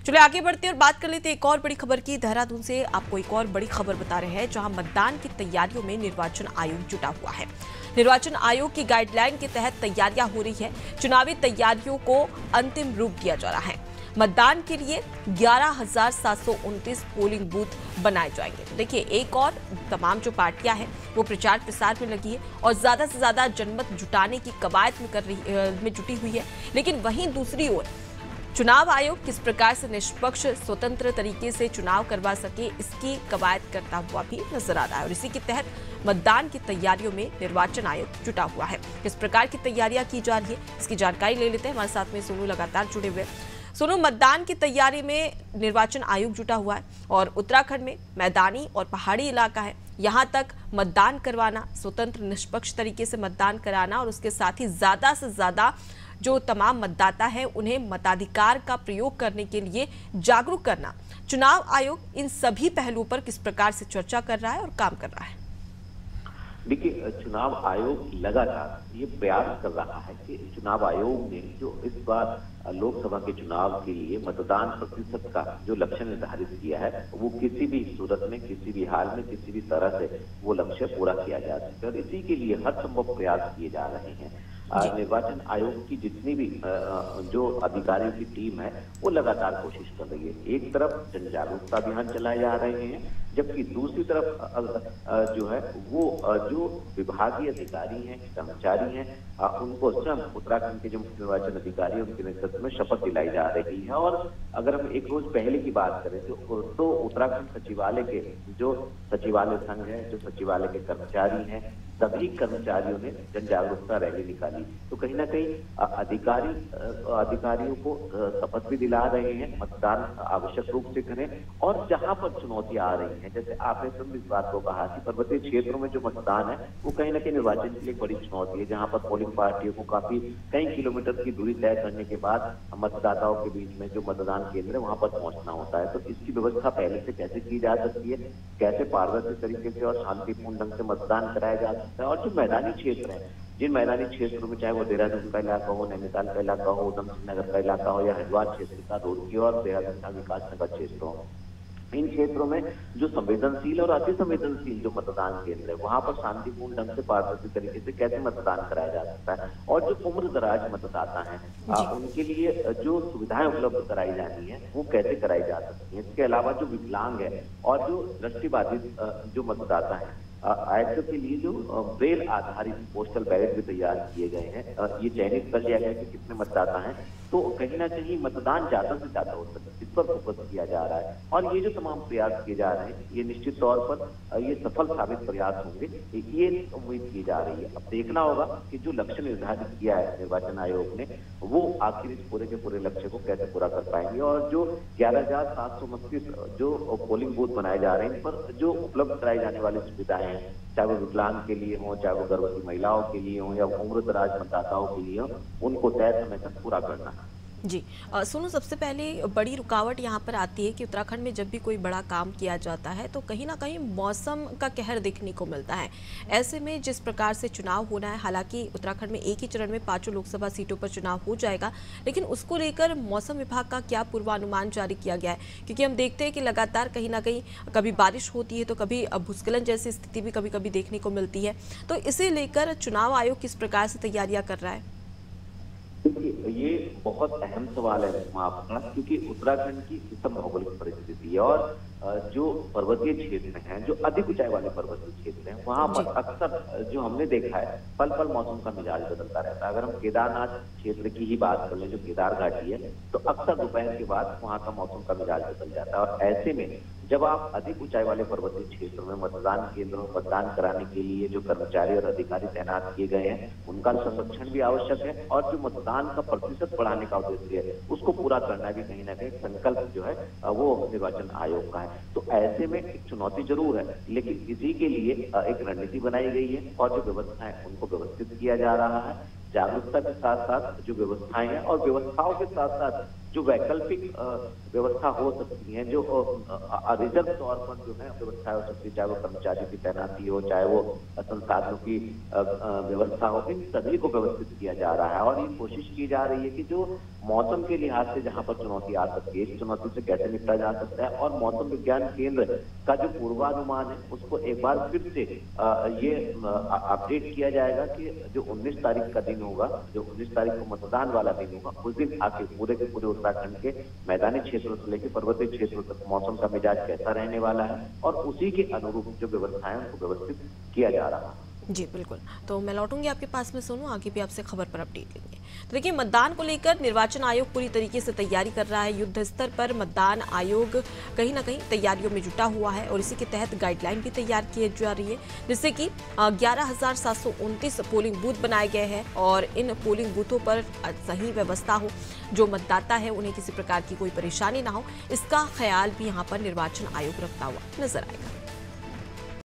चलिए आगे बढ़ते हैं और बात कर लेते हैं एक और बड़ी खबर की। देहरादून से आपको एक और बड़ी खबर बता रहे हैं, जहां मतदान की तैयारियों में निर्वाचन आयोग जुटा हुआ है। निर्वाचन आयोग की गाइडलाइन के तहत तैयारियां हो रही है। चुनावी तैयारियों को अंतिम रूप दिया जा रहा है। मतदान के लिए 11,729 पोलिंग बूथ बनाए जाएंगे। तो देखिए, एक और तमाम जो पार्टियां हैं वो प्रचार प्रसार में लगी है और ज्यादा से ज्यादा जनमत जुटाने की कवायद में जुटी हुई है। लेकिन वहीं दूसरी ओर चुनाव आयोग किस प्रकार से निष्पक्ष स्वतंत्र तरीके से चुनाव करवा सके, इसकी कवायद करता हुआ भी नजर आ रहा है। और इसी के तहत मतदान की तैयारियों में निर्वाचन आयोग जुटा हुआ है। किस प्रकार की तैयारियां की जा रही है, इसकी जानकारी ले लेते हैं। हमारे साथ में सोनू लगातार जुड़े हुए हैं। सोनू, मतदान की तैयारी में निर्वाचन आयोग जुटा हुआ है और उत्तराखंड में मैदानी और पहाड़ी इलाका है। यहाँ तक मतदान करवाना, स्वतंत्र निष्पक्ष तरीके से मतदान कराना और उसके साथ ही ज्यादा से ज्यादा जो तमाम मतदाता है उन्हें मताधिकार का प्रयोग करने के लिए जागरूक करना, चुनाव आयोग इन सभी पहलुओं पर किस प्रकार से चर्चा कर रहा है और काम कर रहा है? देखिए, चुनाव आयोग लगातार ये प्रयास कर रहा है कि चुनाव आयोग ने जो इस बार लोकसभा के चुनाव के लिए मतदान प्रतिशत का जो लक्ष्य निर्धारित किया है, वो किसी भी सूरत में, किसी भी हाल में, किसी भी तरह से वो लक्ष्य पूरा किया जा सके। और इसी के लिए हर संभव प्रयास किए जा रहे हैं। निर्वाचन आयोग की जितनी भी जो अधिकारियों की टीम है वो लगातार कोशिश कर रही है। एक तरफ जन जागरूकता अभियान चलाए जा रहे हैं, जबकि दूसरी तरफ जो है वो जो विभागीय अधिकारी हैं, कर्मचारी हैं, उनको स्वयं उत्तराखंड के जो मुख्य निर्वाचन अधिकारी हैं उनके नेतृत्व में शपथ दिलाई जा रही है। और अगर हम एक रोज पहले की बात करें तो उत्तराखंड सचिवालय के जो सचिवालय संघ है, जो सचिवालय के कर्मचारी हैं, सभी कर्मचारियों ने जन जागरूकता रैली निकाली। तो कहीं ना कहीं अधिकारियों को शपथ भी दिला रहे हैं, मतदान आवश्यक रूप से करें। और जहां पर चुनौतियां आ रही हैं, जैसे आपने तुम इस बात को कहा कि पर्वतीय क्षेत्रों में जो मतदान है वो कहीं ना कहीं निर्वाचन के लिए एक बड़ी चुनौती है, जहां पर पोलिंग पार्टियों को काफी कई किलोमीटर की दूरी तय करने के बाद मतदाताओं के बीच में जो मतदान केंद्र है वहां पर पहुंचना होता है। तो इसकी व्यवस्था पहले से कैसे की जा सकती है, कैसे पारदर्शी तरीके से और शांतिपूर्ण ढंग से मतदान कराया जा सकता है। और जो मैदानी क्षेत्र है, जिन मैदानी क्षेत्रों में चाहे वो देहरादून का इलाका हो, नैनीताल का इलाका हो, उधम सिंह नगर का इलाका हो या हरिद्वार क्षेत्र का, रुड़की और देहरादून का विकास नगर क्षेत्र हो, इन क्षेत्रों में जो संवेदनशील और अति संवेदनशील जो मतदान केंद्र है वहां पर शांतिपूर्ण ढंग से पारदर्शी तरीके से कैसे मतदान कराया जा सकता है। और जो उम्र दराज मतदाता हैं उनके लिए जो सुविधाएं उपलब्ध कराई जानी है वो कैसे कराई जा सकती है। इसके अलावा जो विकलांग है और जो दृष्टिबाधित जो मतदाता है, ऐसे के लिए जो ब्रेल आधारित पोस्टल बैलेट भी तैयार किए गए हैं। ये चयनित कर लिया गया कि कितने मतदाता हैं, तो कहीं ना कहीं मतदान ज्यादा से ज्यादा हो सके इस पर फोकस किया जा रहा है। और ये जो तमाम प्रयास किए जा रहे हैं ये निश्चित तौर पर ये सफल साबित प्रयास होंगे, ये उम्मीद की जा रही है। अब देखना होगा कि जो लक्ष्य निर्धारित किया है निर्वाचन आयोग ने वो आखिर इस पूरे के पूरे लक्ष्य को कैसे पूरा कर पाएंगे। और जो 11,729 जो पोलिंग बूथ बनाए जा रहे हैं इन पर जो उपलब्ध कराई जाने वाली सुविधाएं हैं, चाहे वो विकलांग के लिए हो, चाहे वो गर्भवती महिलाओं के लिए हो या उम्र दराज मतदाताओं के लिए हो, उनको तय समय तक पूरा करना है। जी सुनो, सबसे पहले बड़ी रुकावट यहाँ पर आती है कि उत्तराखंड में जब भी कोई बड़ा काम किया जाता है तो कहीं ना कहीं मौसम का कहर देखने को मिलता है। ऐसे में जिस प्रकार से चुनाव होना है, हालांकि उत्तराखंड में एक ही चरण में 5 लोकसभा सीटों पर चुनाव हो जाएगा, लेकिन उसको लेकर मौसम विभाग का क्या पूर्वानुमान जारी किया गया है? क्योंकि हम देखते हैं कि लगातार कहीं ना कहीं कभी बारिश होती है तो कभी भूस्खलन जैसी स्थिति भी कभी कभी देखने को मिलती है। तो इसे लेकर चुनाव आयोग किस प्रकार से तैयारियां कर रहा है? ये बहुत अहम सवाल है आपका, क्योंकि उत्तराखंड की विषम भौगोलिक परिस्थिति है और जो पर्वतीय क्षेत्र हैं, जो अधिक ऊंचाई वाले पर्वतीय क्षेत्र हैं, वहां पर अक्सर जो हमने देखा है पल पल मौसम का मिजाज बदलता रहता है। अगर हम केदारनाथ क्षेत्र की ही बात कर लें, जो केदार घाटी है, तो अक्सर दोपहर के बाद वहां का मौसम का मिजाज बदल जाता है। और ऐसे में जब आप अधिक ऊंचाई वाले पर्वतीय क्षेत्रों में मतदान केंद्रों में मतदान कराने के लिए जो कर्मचारी और अधिकारी तैनात किए गए हैं उनका संरक्षण भी आवश्यक है और जो मतदान का प्रतिशत बढ़ाने का उद्देश्य है उसको पूरा करना भी कहीं ना कहीं संकल्प जो है वो निर्वाचन आयोग का है। तो ऐसे में एक चुनौती जरूर है, लेकिन इसी के लिए एक रणनीति बनाई गई है और जो व्यवस्था है उनको व्यवस्थित किया जा रहा है। जागरूकता के साथ साथ जो व्यवस्थाएं हैं और व्यवस्थाओं के साथ साथ जो वैकल्पिक व्यवस्था हो सकती है, जो रिजर्व तौर पर जो है व्यवस्था हो सकती है, चाहे वो कर्मचारियों की तैनाती हो, चाहे वो संसाधनों की व्यवस्था हो, इन सभी को व्यवस्थित किया जा रहा है। और ये कोशिश की जा रही है कि जो मौसम के लिहाज से जहां पर चुनौती आ सकती है, इस चुनौती से कैसे निपटा जा सकता है। और मौसम विज्ञान केंद्र का जो पूर्वानुमान है उसको एक बार फिर से ये अपडेट किया जाएगा कि जो 19 तारीख का दिन होगा, जो 19 तारीख को मतदान वाला दिन होगा, उस दिन आके पूरे के पूरे उत्तराखंड के मैदानी क्षेत्रों से लेकर पर्वतीय क्षेत्रों तक मौसम का मिजाज कैसा रहने वाला है, और उसी के अनुरूप जो व्यवस्थाएं उनको व्यवस्थित किया जा रहा है। जी बिल्कुल, तो मैं लौटूंगी आपके पास में सोनू, आगे भी आपसे खबर पर अपडेट लेंगे। तो देखिए, मतदान को लेकर निर्वाचन आयोग पूरी तरीके से तैयारी कर रहा है। युद्ध स्तर पर मतदान आयोग कहीं ना कहीं तैयारियों में जुटा हुआ है और इसी के तहत गाइडलाइन भी तैयार की जा रही है, जिससे कि 11,729 पोलिंग बूथ बनाए गए हैं और इन पोलिंग बूथों पर सही व्यवस्था हो, जो मतदाता है उन्हें किसी प्रकार की कोई परेशानी ना हो, इसका ख्याल भी यहाँ पर निर्वाचन आयोग रखता हुआ नजर आएगा।